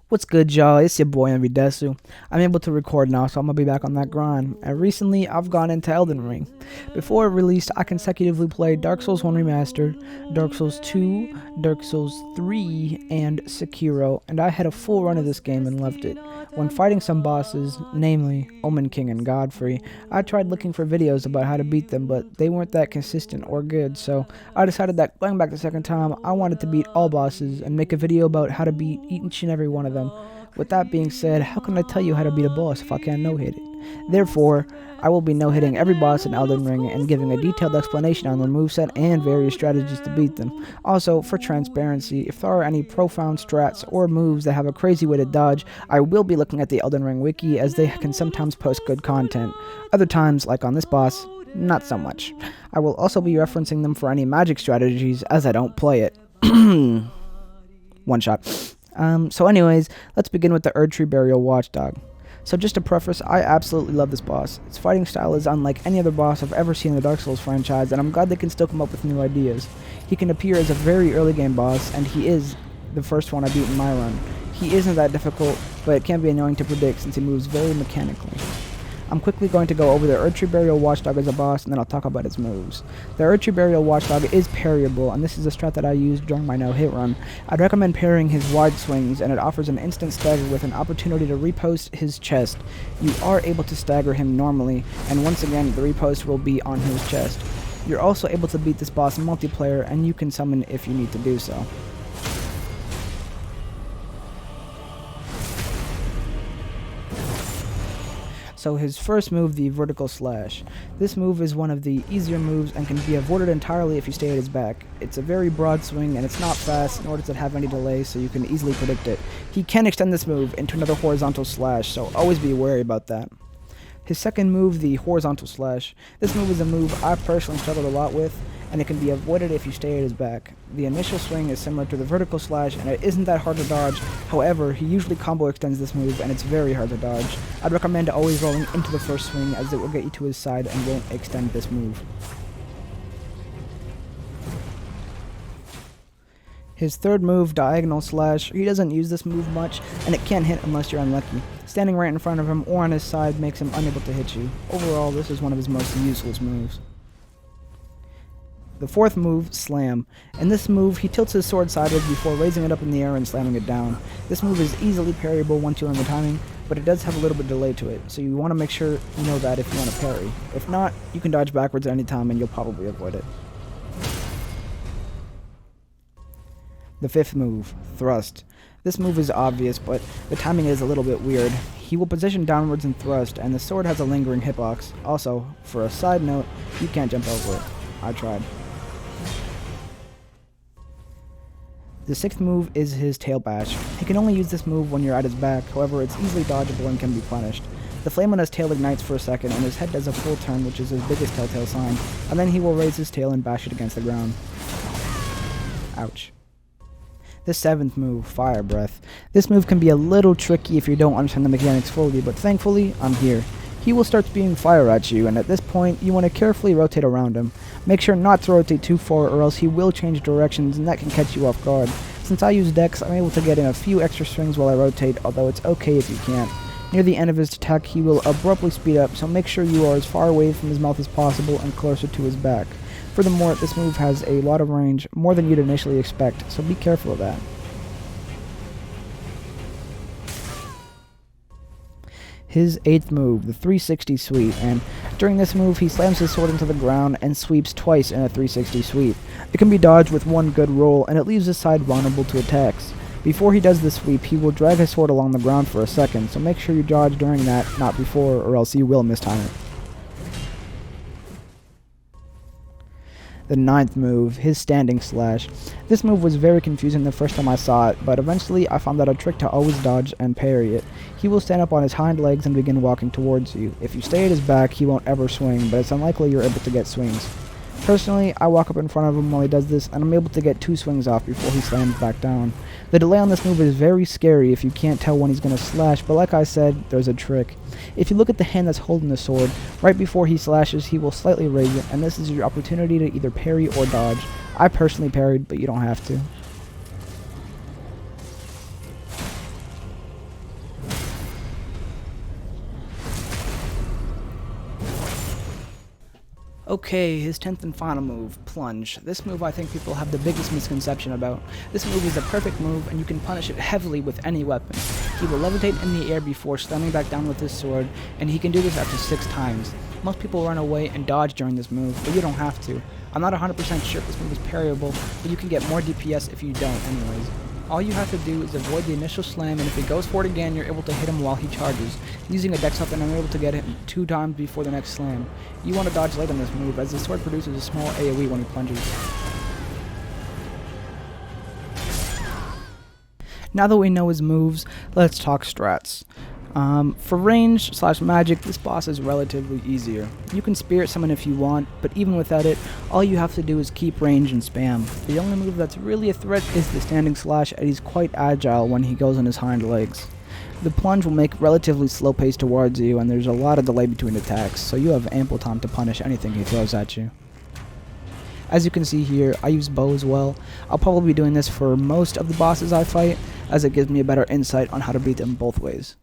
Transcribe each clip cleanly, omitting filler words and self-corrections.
What's good, y'all? It's your boy EnvyDesu. I'm able to record now, so I'm gonna be back on that grind. And recently, I've gone into Elden Ring. Before it released, I consecutively played Dark Souls 1 Remastered, Dark Souls 2, Dark Souls 3, and Sekiro, and I had a full run of this game and loved it. When fighting some bosses, namely Omen King and Godfrey, I tried looking for videos about how to beat them, but they weren't that consistent or good, so I decided that going back the second time, I wanted to beat all bosses and make a video about how to beat each and every one of them. With that being said, how can I tell you how to beat a boss if I can't no-hit it? Therefore, I will be no-hitting every boss in Elden Ring and giving a detailed explanation on their moveset and various strategies to beat them. Also, for transparency, if there are any profound strats or moves that have a crazy way to dodge, I will be looking at the Elden Ring wiki, as they can sometimes post good content. Other times, like on this boss, not so much. I will also be referencing them for any magic strategies, as I don't play it. One shot. So anyways, let's begin with the Erdtree Burial Watchdog. So just to preface, I absolutely love this boss. Its fighting style is unlike any other boss I've ever seen in the Dark Souls franchise, and I'm glad they can still come up with new ideas. He can appear as a very early game boss, and he is the first one I beat in my run. He isn't that difficult, but it can be annoying to predict since he moves very mechanically. I'm quickly going to go over the Erdtree Burial Watchdog as a boss, and then I'll talk about its moves. The Erdtree Burial Watchdog is parryable, and this is a strat that I used during my no-hit run. I'd recommend parrying his wide swings, and it offers an instant stagger with an opportunity to repost his chest. You are able to stagger him normally, and once again, the repost will be on his chest. You're also able to beat this boss in multiplayer, and you can summon if you need to do so. So his first move, the vertical slash. This move is one of the easier moves and can be avoided entirely if you stay at his back. It's a very broad swing and it's not fast, nor does it have any delay, so you can easily predict it. He can extend this move into another horizontal slash, so always be wary about that. His second move, the horizontal slash. This move is a move I personally struggled a lot with, and it can be avoided if you stay at his back. The initial swing is similar to the vertical slash, and it isn't that hard to dodge. However, he usually combo extends this move, and it's very hard to dodge. I'd recommend always rolling into the first swing, as it will get you to his side and won't extend this move. His third move, diagonal slash, he doesn't use this move much, and it can't hit unless you're unlucky. Standing right in front of him or on his side makes him unable to hit you. Overall, this is one of his most useless moves. The fourth move, slam. In this move, he tilts his sword sideways before raising it up in the air and slamming it down. This move is easily parryable once you learn the timing, but it does have a little bit of delay to it, so you want to make sure you know that if you want to parry. If not, you can dodge backwards at any time and you'll probably avoid it. The fifth move, thrust. This move is obvious, but the timing is a little bit weird. He will position downwards and thrust, and the sword has a lingering hitbox. Also, for a side note, you can't jump over it. I tried. The sixth move is his tail bash. He can only use this move when you're at his back, however it's easily dodgeable and can be punished. The flame on his tail ignites for a second, and his head does a full turn, which is his biggest telltale sign, and then he will raise his tail and bash it against the ground. Ouch. The seventh move, Fire Breath. This move can be a little tricky if you don't understand the mechanics fully, but thankfully, I'm here. He will start spewing fire at you, and at this point, you want to carefully rotate around him. Make sure not to rotate too far, or else he will change directions, and that can catch you off guard. Since I use Dex, I'm able to get in a few extra swings while I rotate, although it's okay if you can't. Near the end of his attack, he will abruptly speed up, so make sure you are as far away from his mouth as possible and closer to his back. Furthermore, this move has a lot of range, more than you'd initially expect, so be careful of that. His eighth move, the 360 sweep, and during this move he slams his sword into the ground and sweeps twice in a 360 sweep. It can be dodged with one good roll, and it leaves his side vulnerable to attacks. Before he does this sweep, he will drag his sword along the ground for a second, so make sure you dodge during that, not before, or else you will mistime it. The ninth move, his standing slash. This move was very confusing the first time I saw it, but eventually I found out a trick to always dodge and parry it. He will stand up on his hind legs and begin walking towards you. If you stay at his back, he won't ever swing, but it's unlikely you're able to get swings. Personally, I walk up in front of him while he does this, and I'm able to get 2 swings off before he slams back down. The delay on this move is very scary if you can't tell when he's going to slash, but like I said, there's a trick. If you look at the hand that's holding the sword, right before he slashes, he will slightly raise it, and this is your opportunity to either parry or dodge. I personally parried, but you don't have to. Okay, his 10th and final move, Plunge. This move I think people have the biggest misconception about. This move is a perfect move and you can punish it heavily with any weapon. He will levitate in the air before slamming back down with his sword, and he can do this up to 6 times. Most people run away and dodge during this move, but you don't have to. I'm not 100% sure if this move is parryable, but you can get more DPS if you don't anyways. All you have to do is avoid the initial slam, and if he goes for it again, you're able to hit him while he charges. Using a dex weapon, I'm able to get him 2 times before the next slam. You want to dodge late on this move, as the sword produces a small AoE when he plunges. Now that we know his moves, let's talk strats. For range / magic, this boss is relatively easier. You can spirit summon if you want, but even without it, all you have to do is keep range and spam. The only move that's really a threat is the standing slash, and he's quite agile when he goes on his hind legs. The plunge will make relatively slow pace towards you, and there's a lot of delay between attacks, so you have ample time to punish anything he throws at you. As you can see here, I use bow as well. I'll probably be doing this for most of the bosses I fight, as it gives me a better insight on how to beat them both ways.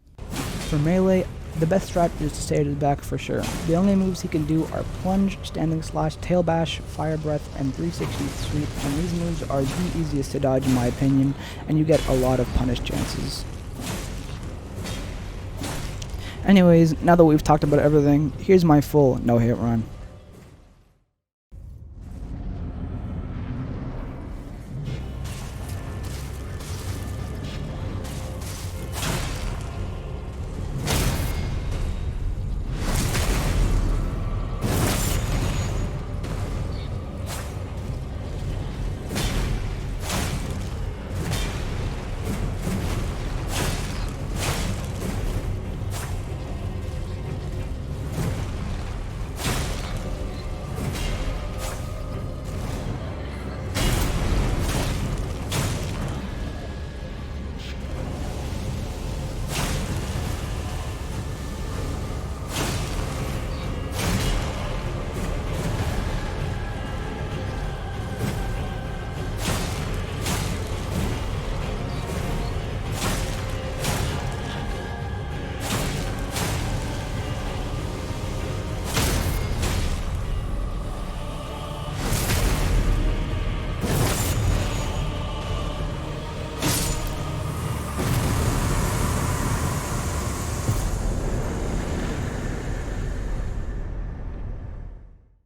For melee, the best strat is to stay at his back for sure. The only moves he can do are plunge, standing slash, tail bash, fire breath, and 360 sweep, and these moves are the easiest to dodge in my opinion, and you get a lot of punish chances. Anyways, now that we've talked about everything, here's my full no-hit run.